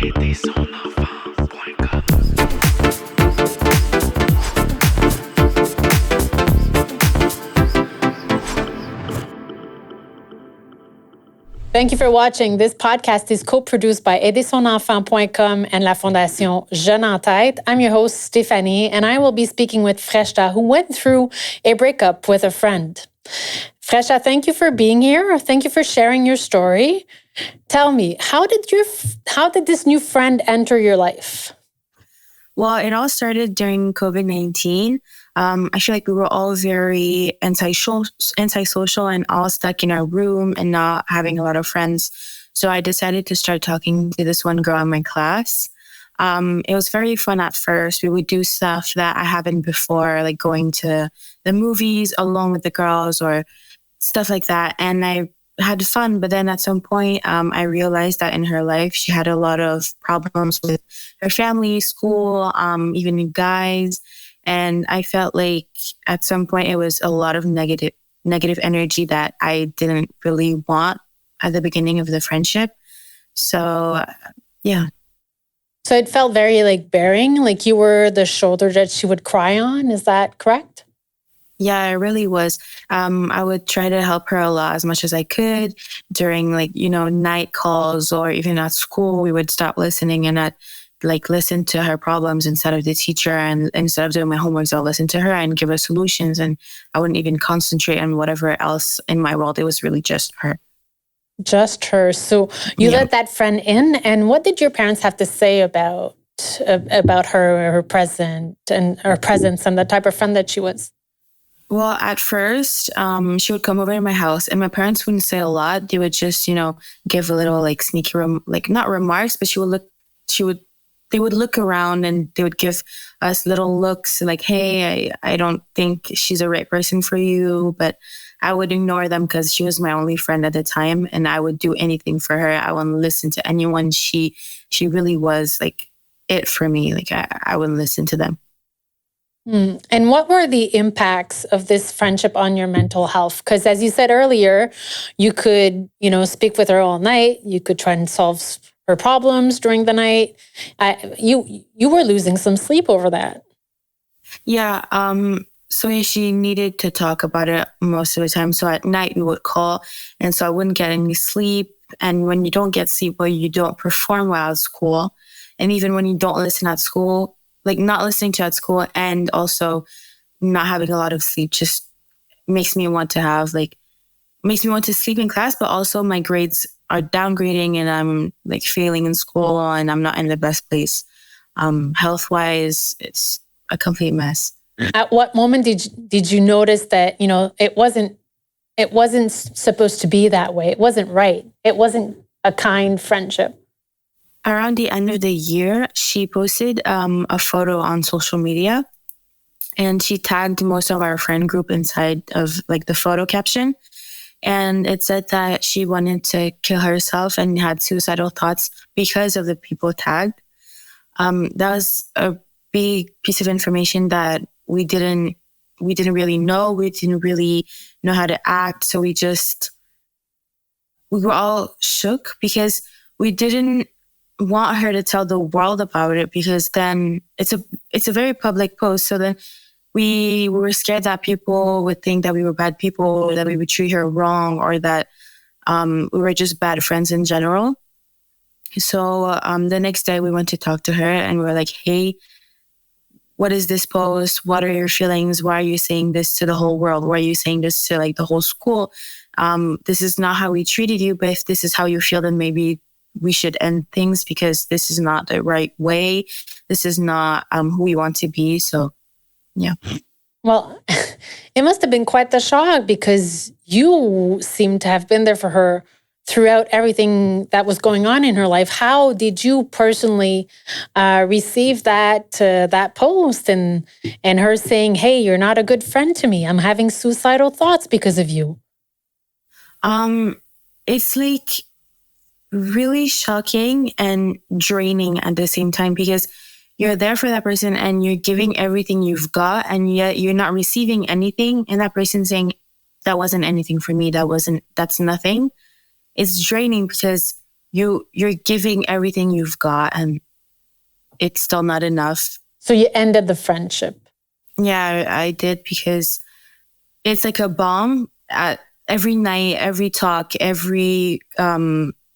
Thank you for watching. This podcast is co-produced by aidersonenfant.com and la Fondation Jeunes en Tête. I'm your host, Stéphanie, and I will be speaking with Freshta, who went through a breakup with a friend. Freshta, thank you for being here. Thank you for sharing your story. Tell me, how did this new friend enter your life? Well, it all started during COVID-19. I feel like we were all very antisocial and all stuck in our room and not having a lot of friends. So I decided to start talking to this one girl in my class. It was very fun at first. We would do stuff that I haven't before, like going to the movies alone with the girls or stuff like that. And I had fun. But then at some point, I realized that in her life, she had a lot of problems with her family, school, even guys. And I felt like at some point it was a lot of negative energy that I didn't really want at the beginning of the friendship. So, yeah. So it felt very bearing, like you were the shoulder that she would cry on. Is that correct? Yeah, it really was. I would try to help her a lot as much as I could during night calls, or even at school. We would stop listening and listen to her problems instead of the teacher, and instead of doing my homework, I'll listen to her and give her solutions, and I wouldn't even concentrate on whatever else in my world. It was really just her. Just her. So you let that friend in, and what did your parents have to say about her presence and the type of friend that she was? Well, at first, she would come over to my house, and my parents wouldn't say a lot. They would just, give a little sneaky, not remarks, but they would look around and they would give us little looks like, hey, I don't think she's a right person for you. But I would ignore them because she was my only friend at the time, and I would do anything for her. I wouldn't listen to anyone. She really was it for me. I wouldn't listen to them. And what were the impacts of this friendship on your mental health? Because as you said earlier, you could, speak with her all night. You could try and solve her problems during the night. You were losing some sleep over that. Yeah. So she needed to talk about it most of the time. So at night we would call, and so I wouldn't get any sleep. And when you don't get sleep, well, you don't perform well at school. And even when you don't listen at school, not listening to at school and also not having a lot of sleep just makes me want to sleep in class, but also my grades are downgrading and I'm failing in school and I'm not in the best place. Health-wise, it's a complete mess. At what moment did you notice that, it wasn't supposed to be that way? It wasn't right. It wasn't a kind friendship. Around the end of the year, she posted a photo on social media, and she tagged most of our friend group inside of the photo caption. And it said that she wanted to kill herself and had suicidal thoughts because of the people tagged. That was a big piece of information that we didn't really know. We didn't really know how to act. So we were all shook because we didn't want her to tell the world about it, because then it's a very public post. So then we were scared that people would think that we were bad people, or that we would treat her wrong, or that we were just bad friends in general. So the next day we went to talk to her and we were like, hey, what is this post? What are your feelings? Why are you saying this to the whole world? Why are you saying this to the whole school? This is not how we treated you, but if this is how you feel, then maybe we should end things, because this is not the right way. This is not who we want to be. So, yeah. Well, it must have been quite the shock, because you seem to have been there for her throughout everything that was going on in her life. How did you personally receive that post and her saying, hey, you're not a good friend to me. I'm having suicidal thoughts because of you? It's really shocking and draining at the same time, because you're there for that person and you're giving everything you've got, and yet you're not receiving anything. And that person saying, that wasn't anything for me. That's nothing. It's draining, because you're giving everything you've got and it's still not enough. So you ended the friendship? Yeah, I did, because it's like a bomb. At every night, every talk, every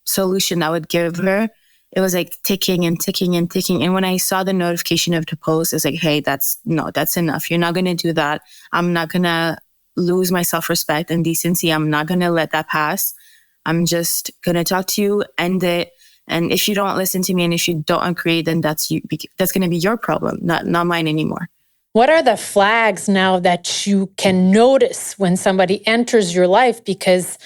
solution I would give her, it was like ticking and ticking and ticking. And when I saw the notification of the post, it's like, hey, that's enough. You're not going to do that. I'm not going to lose my self-respect and decency. I'm not going to let that pass. I'm just going to talk to you, end it. And if you don't listen to me and if you don't agree, then that's going to be your problem, not mine anymore. What are the flags now that you can notice when somebody enters your life? Because,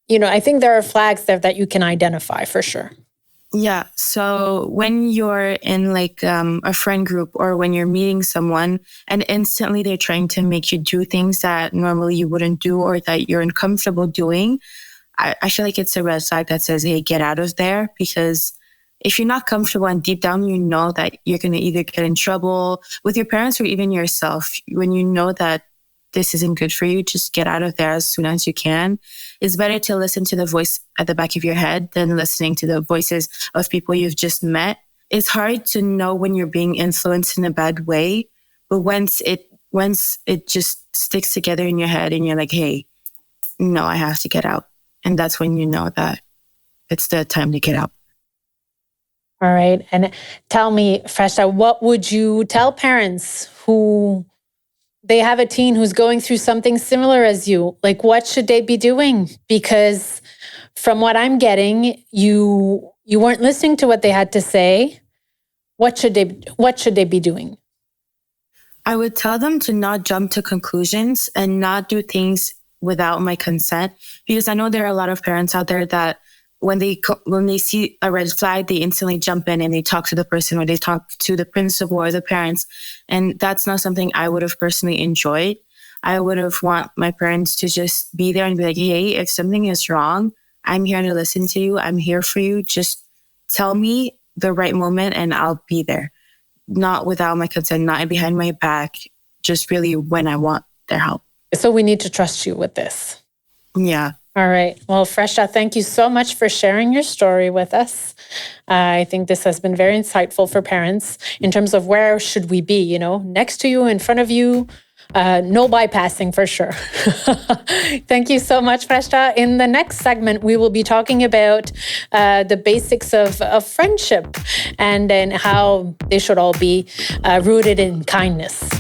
I think there are flags there that you can identify for sure. Yeah. So when you're in like a friend group, or when you're meeting someone and instantly they're trying to make you do things that normally you wouldn't do or that you're uncomfortable doing, I feel like it's a red flag that says, hey, get out of there. Because if you're not comfortable and deep down, you know that you're going to either get in trouble with your parents or even yourself. When you know that this isn't good for you, just get out of there as soon as you can. It's better to listen to the voice at the back of your head than listening to the voices of people you've just met. It's hard to know when you're being influenced in a bad way, but once it just sticks together in your head and you're like, hey, no, I have to get out. And that's when you know that it's the time to get out. All right. And tell me, Freshta, what would you tell parents who they have a teen who's going through something similar as you? Like, what should they be doing? Because from what I'm getting, you weren't listening to what they had to say. What should they be doing? I would tell them to not jump to conclusions and not do things without my consent, because I know there are a lot of parents out there that when they see a red flag, they instantly jump in and they talk to the person, or they talk to the principal or the parents. And that's not something I would have personally enjoyed. I would have want my parents to just be there and be like, hey, if something is wrong, I'm here to listen to you. I'm here for you. Just tell me the right moment and I'll be there. Not without my consent, not behind my back, just really when I want their help. So we need to trust you with this. Yeah. All right. Well, Freshta, thank you so much for sharing your story with us. I think this has been very insightful for parents in terms of where should we be, next to you, in front of you, no bypassing for sure. Thank you so much, Freshta. In the next segment, we will be talking about the basics of friendship and then how they should all be rooted in kindness.